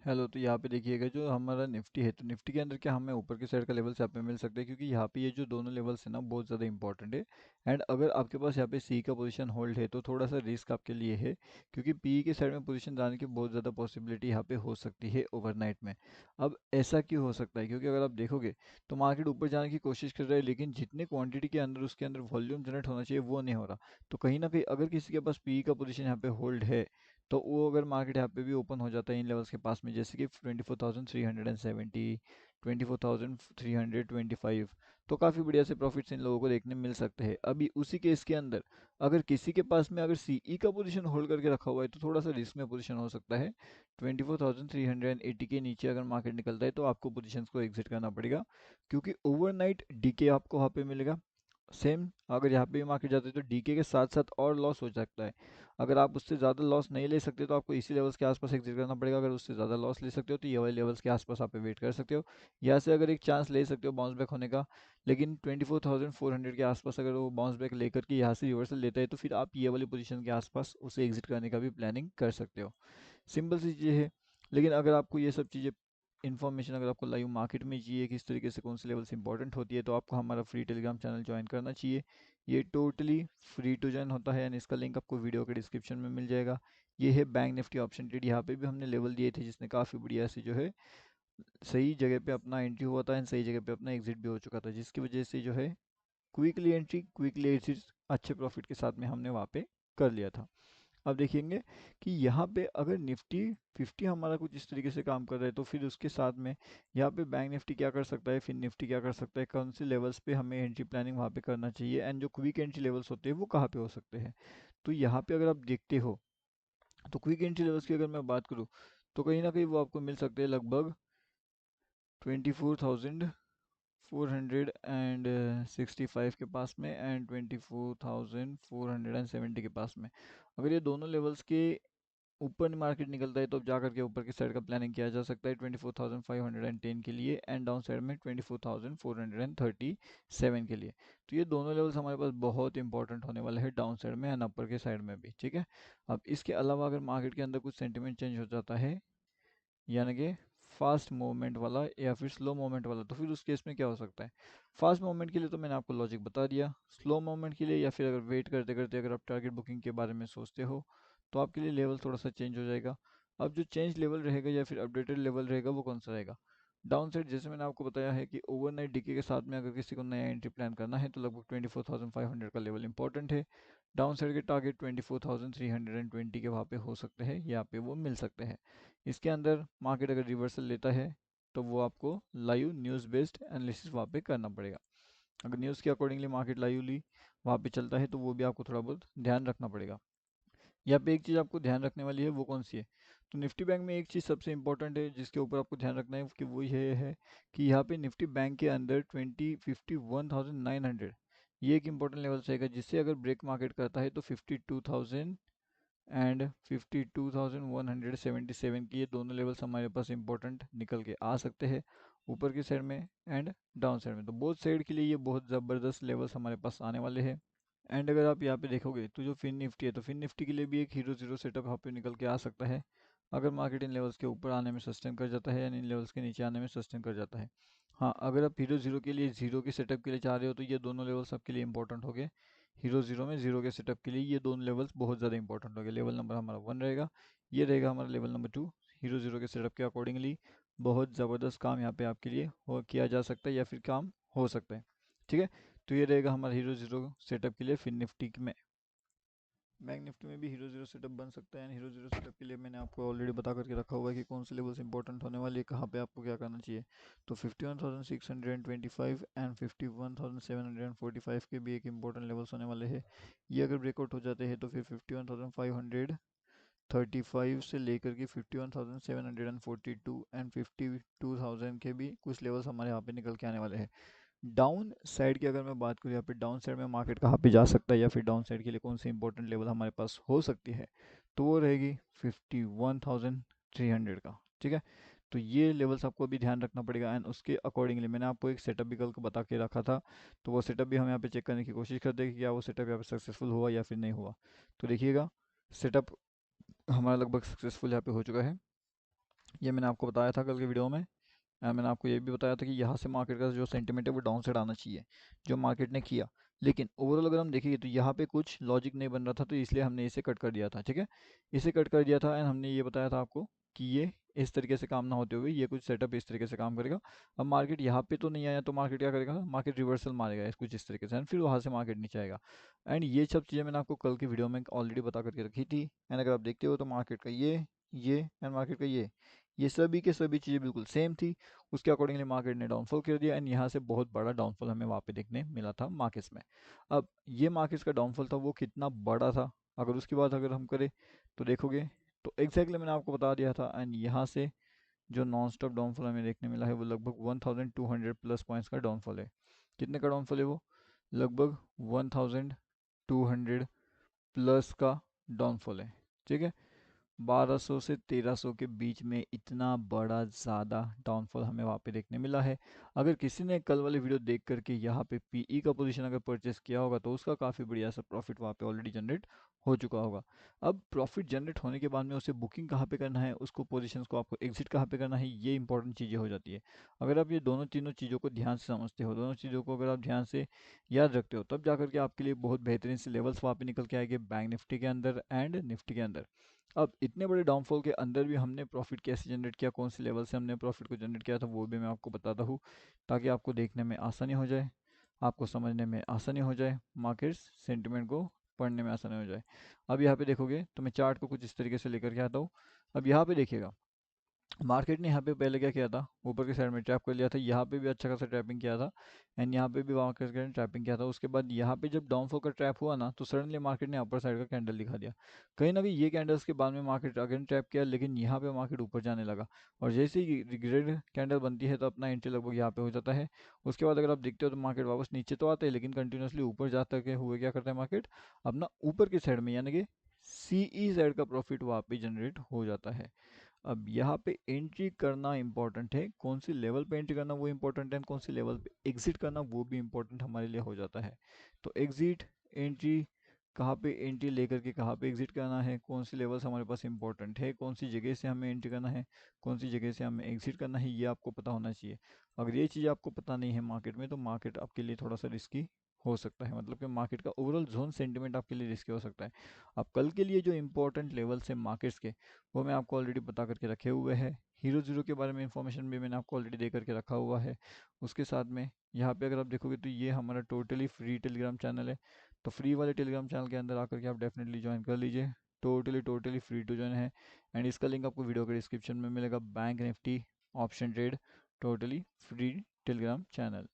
Hello, तो यहाँ पे देखिएगा जो हमारा निफ्टी है, तो निफ्टी के अंदर क्या हमें ऊपर की साइड का लेवल्स यहाँ पे मिल सकते हैं, क्योंकि यहाँ पे ये जो दोनों लेवल्स है ना बहुत ज़्यादा इंपॉर्टेंट है। एंड अगर आपके पास यहाँ पे सी का पोजीशन होल्ड है तो थोड़ा सा रिस्क आपके लिए है, क्योंकि पी के साइड में पोजीशन जाने की बहुत ज़्यादा पॉसिबिलिटी यहाँ पे हो सकती है ओवरनाइट में। अब ऐसा क्यों हो सकता है, क्योंकि अगर आप देखोगे तो मार्केट ऊपर जाने की कोशिश कर रहा है, लेकिन जितने क्वान्टिटी के अंदर उसके अंदर वॉल्यूम जनरेट होना चाहिए वो नहीं हो रहा। तो कहीं ना कहीं अगर किसी के पास पी का पोजीशन यहाँ पे होल्ड है, तो वो अगर मार्केट यहाँ पे भी ओपन हो जाता है इन लेवल्स के पास में, जैसे कि 24,370, 24,325, तो काफ़ी बढ़िया से प्रॉफिट्स इन लोगों को देखने मिल सकते हैं। अभी उसी केस के अंदर अगर किसी के पास में अगर सीई का पोजीशन होल्ड करके रखा हुआ है तो थोड़ा सा रिस्क में पोजीशन हो सकता है। 24,380 के नीचे अगर मार्केट निकलता है तो आपको पोजीशंस को एग्जिट करना पड़ेगा, क्योंकि ओवरनाइट डीके आपको वहाँ पे मिलेगा। सेम अगर यहाँ पे भी मार्केट जाते हैं तो डीके के साथ साथ और लॉस हो सकता है। अगर आप उससे ज़्यादा लॉस नहीं ले सकते तो आपको इसी लेवल्स के आसपास एग्जिट करना पड़ेगा। अगर उससे ज़्यादा लॉस ले सकते हो तो ये वाले लेवल्स के आसपास आप वेट कर सकते हो। यहाँ से अगर एक चांस ले सकते हो बाउंस बैक होने का, लेकिन 24,400 के आसपास अगर वो बाउंस बैक लेकर के यहाँ से रिवर्सल लेता है तो फिर आप ये वाली पोजीशन के आसपास उसे एग्जिट करने का भी प्लानिंग कर सकते हो। सिंपल सी चीज़ें है। लेकिन अगर आपको ये सब चीज़ें इन्फॉर्मेशन अगर आपको लाइव मार्केट में चाहिए किस तरीके से कौन सी लेवल्स इंपॉर्टेंट होती है, तो आपको हमारा फ्री टेलीग्राम चैनल ज्वाइन करना चाहिए। ये टोटली फ्री टू ज्वाइन होता है, एंड इसका लिंक आपको वीडियो के डिस्क्रिप्शन में मिल जाएगा। ये है बैंक निफ्टी ऑप्शन ट्रेड। यहाँ पे भी हमने लेवल दिए थे जिसने काफ़ी बढ़िया से जो है सही जगह पे अपना एंट्री हुआ था एंड सही जगह पे अपना एग्जिट भी हो चुका था, जिसकी वजह से जो है क्विकली एंट्री क्विकली एग्जिट अच्छे प्रॉफिट के साथ में हमने वहाँ पे कर लिया था। अब देखेंगे कि यहाँ पे अगर निफ्टी 50 हमारा कुछ इस तरीके से काम कर रहा है तो फिर उसके साथ में यहाँ पे बैंक निफ्टी क्या कर सकता है, फिर निफ्टी क्या कर सकता है, कौन से लेवल्स पे हमें एंट्री प्लानिंग वहाँ पे करना चाहिए, एंड जो क्विक एंट्री लेवल्स होते हैं वो कहाँ पे हो सकते हैं। तो यहाँ पे अगर आप देखते हो तो क्विक एंट्री लेवल्स की अगर मैं बात करूँ तो कहीं ना कहीं वो आपको मिल सकते हैं लगभग 24,465 के पास में एंड 24,470 के पास में। अगर ये दोनों लेवल्स के ऊपर मार्केट निकलता है तो अब जा करके ऊपर की साइड का प्लानिंग किया जा सकता है 24,510 के लिए, एंड डाउन साइड में 24,437 के लिए। तो ये दोनों लेवल्स हमारे पास बहुत इंपॉर्टेंट होने वाले हैं डाउन साइड में एंड अपर के साइड में भी, ठीक है। अब इसके अलावा अगर मार्केट के अंदर कुछ सेंटिमेंट चेंज हो जाता है, यानी कि फास्ट मूवमेंट वाला या फिर स्लो मूवमेंट वाला, तो फिर उस केस में क्या हो सकता है। फास्ट मूवमेंट के लिए तो मैंने आपको लॉजिक बता दिया। स्लो मूवमेंट के लिए या फिर अगर वेट करते करते अगर आप टारगेट बुकिंग के बारे में सोचते हो तो आपके लिए लेवल थोड़ा सा चेंज हो जाएगा। अब जो चेंज लेवल रहेगा या फिर अपडेटेड लेवल रहेगा वो कौन सा रहेगा। डाउन साइड जैसे मैंने आपको बताया है कि ओवरनाइट डीके के साथ में अगर किसी को नया एंट्री प्लान करना है तो लगभग 24,500 का लेवल इंपॉर्टेंट है। डाउन साइड के टारगेट 24,320 के वहाँ पे हो सकते हैं, यहाँ पे वो मिल सकते हैं। इसके अंदर मार्केट अगर रिवर्सल लेता है तो वो आपको लाइव न्यूज़ बेस्ड एनालिसिस वहाँ पे करना पड़ेगा। अगर न्यूज़ के अकॉर्डिंगली मार्केट लाइवली वहाँ पे चलता है तो वो भी आपको थोड़ा बहुत ध्यान रखना पड़ेगा। यहाँ पे एक चीज़ आपको ध्यान रखने वाली है, वो कौन सी है। तो निफ्टी बैंक में एक चीज़ सबसे इंपॉर्टेंट है जिसके ऊपर आपको ध्यान रखना है कि वो ये है कि यहाँ पे निफ्टी बैंक के अंदर 51,900 ये एक इंपॉर्टेंट लेवल रहेगा, जिससे अगर ब्रेक मार्केट करता है तो 52,000 एंड 52,177 की ये दोनों लेवल्स हमारे पास इंपॉर्टेंट निकल के आ सकते हैं ऊपर की साइड में एंड डाउन साइड में। तो बोथ साइड के लिए ये बहुत ज़बरदस्त लेवल्स हमारे पास आने वाले हैं। एंड अगर आप यहाँ पे देखोगे तो जो फिन निफ्टी है तो फिन निफ्टी के लिए भी एक हीरो जीरो सेटअप यहाँ पे निकल के आ सकता है, अगर मार्केट इन लेवल्स के ऊपर आने में सस्टेन कर जाता है या इन लेवल्स के नीचे आने में सस्टेन कर जाता है। हाँ, अगर आप हीरो जीरो के लिए जीरो के सेटअप के लिए चाह रहे हो तो ये दोनों लेवल्स आपके लिए इंपॉर्टेंट हो गए। हीरो जीरो में जीरो के सेटअप के लिए ये दोनों लेवल्स बहुत ज़्यादा इंपॉर्टेंट हो गए। लेवल नंबर हमारा 1 रहेगा, ये रहेगा हमारा लेवल नंबर 2। हीरो जीरो के सेटअप के अकॉर्डिंगली बहुत ज़बरदस्त काम यहाँ पे आपके लिए हो किया जा सकता है या फिर काम हो सकता है, ठीक है। तो ये रहेगा हमारा हीरो जीरो सेटअप के लिए फिन निफ्टी में। बैंक निफ्टी में भी हीरो जीरो सेटअप बन सकता है, एंड हीरो जीरो सेटअप के लिए मैंने आपको ऑलरेडी बता करके रखा हुआ है कि कौन से लेवल्स इंपॉर्टेंट होने वाले हैं, कहाँ पे आपको क्या करना चाहिए। तो 51,625 एंड 51,745 के भी एक इंपॉर्टेंट लेवल्स होने वाले हैं। ये अगर ब्रेकआउट हो जाते हैं तो फिर 51,535 से लेकर के 51,742 एंड 52,000 के भी कुछ लेवल्स हमारे यहाँ पे निकल के आने वाले हैं। डाउन साइड की अगर मैं बात करूँ, यहाँ पे डाउन साइड में मार्केट कहाँ पे जा सकता है या फिर डाउन साइड के लिए कौन सी इंपॉर्टेंट लेवल हमारे पास हो सकती है, तो वो रहेगी 51,300 का, ठीक है। तो ये लेवल्स आपको अभी ध्यान रखना पड़ेगा, एंड उसके अकॉर्डिंगली मैंने आपको एक सेटअप भी कल को बता के रखा था। तो वो सेटअप भी हम यहाँ पे चेक करने की कोशिश करते हैं कि क्या वो सेटअप यहाँ पे सक्सेसफुल हुआ या फिर नहीं हुआ। तो देखिएगा, सेटअप हमारा लगभग सक्सेसफुल यहाँ पे हो चुका है। ये मैंने आपको बताया था कल के वीडियो में। मैंने आपको ये भी बताया था कि यहाँ से मार्केट का जो सेंटिमेंट है वो डाउन साइड आना चाहिए, जो मार्केट ने किया। लेकिन ओवरऑल अगर हम देखेंगे तो यहाँ पे कुछ लॉजिक नहीं बन रहा था, तो इसलिए हमने इसे कट कर दिया था। ठीक है, इसे कट कर दिया था एंड हमने ये बताया था आपको कि ये इस तरीके से काम ना होते हुए ये कुछ सेटअप इस तरीके से काम करेगा। अब मार्केट यहाँ पे तो नहीं आया तो मार्केट क्या करेगा, मार्केट रिवर्सल मारेगा कुछ इस तरीके से एंड फिर वहाँ से मार्केट नीचे आएगा। एंड ये सब चीज़ें मैंने आपको कल की वीडियो में ऑलरेडी बता करके रखी थी। एंड अगर आप देखते हो तो मार्केट का ये एंड मार्केट का ये सभी के सभी चीज़ें बिल्कुल सेम थी। उसके अकॉर्डिंगली मार्केट ने डाउनफॉल कर दिया एंड यहाँ से बहुत बड़ा डाउनफॉल हमें वहाँ पे देखने मिला था मार्केट्स में। अब ये मार्केट्स का डाउनफॉल था वो कितना बड़ा था, अगर उसकी बात अगर हम करें तो देखोगे तो एग्जैक्टली मैंने आपको बता दिया था। एंड यहाँ से जो नॉन स्टॉप डाउनफॉल हमें देखने मिला है वो लगभग 1200 प्लस पॉइंट्स का डाउनफॉल है। कितने का डाउनफॉल है वो, लगभग 1200 प्लस का डाउनफॉल है। ठीक है, 1200 से 1300 के बीच में इतना बड़ा ज़्यादा डाउनफॉल हमें वहाँ पे देखने मिला है। अगर किसी ने कल वाली वीडियो देख करके यहाँ पे पीई का पोजीशन अगर परचेस किया होगा तो उसका काफ़ी बढ़िया सा प्रॉफिट वहाँ पे ऑलरेडी जनरेट हो चुका होगा। अब प्रॉफिट जनरेट होने के बाद में उसे बुकिंग कहाँ पे करना है, उसको पोजीशंस को आपको एग्जिट कहाँ पे करना है, ये इंपॉर्टेंट चीज़ें हो जाती है। अगर आप ये दोनों तीनों चीज़ों को ध्यान से समझते हो, दोनों चीज़ों को अगर आप ध्यान से याद रखते हो, तब जा करके आपके लिए बहुत बेहतरीन से लेवल्स वहाँ पे निकल के आएंगे बैंक निफ्टी के अंदर एंड निफ्टी के अंदर। अब इतने बड़े डाउनफॉल के अंदर भी हमने प्रॉफिट कैसे जनरेट किया, कौन से लेवल से हमने प्रॉफिट को जनरेट किया था, वो भी मैं आपको बताता हूँ, ताकि आपको देखने में आसानी हो जाए, आपको समझने में आसानी हो जाए, मार्केट्स सेंटिमेंट को पढ़ने में आसानी हो जाए। अब यहाँ पे देखोगे तो मैं चार्ट को कुछ इस तरीके से लेकर के आता हूँ। अब यहाँ पे देखिएगा मार्केट ने यहाँ पे पहले क्या किया था, ऊपर की साइड में ट्रैप कर लिया था, यहाँ पे भी अच्छा खासा ट्रैपिंग किया था एंड यहाँ पे भी मार्केट ने ट्रैपिंग किया था। उसके बाद यहाँ पे जब डाउनफॉल का ट्रैप हुआ ना तो सडनली मार्केट ने अपर साइड का कैंडल दिखा दिया। कहीं ना कहीं ये कैंडल्स के बाद में मार्केट अगेन ट्रैप किया, लेकिन यहाँ पे मार्केट ऊपर जाने लगा और जैसे ही ग्रेड कैंडल बनती है तो अपना एंट्री लगभग यहाँ पे हो जाता है। उसके बाद अगर आप देखते हो तो मार्केट वापस नीचे तो आता है लेकिन कंटिन्यूसली ऊपर जाते के हुए क्या करता है मार्केट अपना ऊपर की साइड में यानी कि सीई साइड का प्रॉफिट वहाँ पे जनरेट हो जाता है। अब यहाँ पे एंट्री करना इंपॉर्टेंट है, कौन सी लेवल पे एंट्री करना वो इंपॉर्टेंट है, कौन सी लेवल पे एग्जिट करना वो भी इंपॉर्टेंट हमारे लिए हो जाता है। तो एग्जिट एंट्री, कहाँ पे एंट्री लेकर के कहाँ पे एग्जिट करना है, कौन सी लेवल्स हमारे पास इंपॉर्टेंट है, कौन सी जगह से हमें एंट्री करना है, कौन सी जगह से हमें एग्जिट करना है, ये आपको पता होना चाहिए। अगर ये चीज़ आपको पता नहीं है मार्केट में तो मार्केट आपके लिए थोड़ा सा रिस्की हो सकता है, मतलब कि मार्केट का ओवरऑल जोन सेंटिमेंट आपके लिए रिस्की हो सकता है। अब कल के लिए जो इंपॉर्टेंट लेवल्स है मार्केट्स के वो मैं आपको ऑलरेडी बता करके रखे हुए हैं। हीरो जीरो के बारे में इंफॉर्मेशन भी मैंने आपको ऑलरेडी दे करके रखा हुआ है। उसके साथ में यहाँ पे अगर आप देखोगे तो ये हमारा टोटली फ्री टेलीग्राम चैनल है। तो फ्री वाले टेलीग्राम चैनल के अंदर आकर के आप डेफिनेटली ज्वाइन कर लीजिए। Totally totally free to join है एंड इसका लिंक आपको वीडियो के डिस्क्रिप्शन में मिलेगा। Bank Nifty option trade totally free Telegram channel.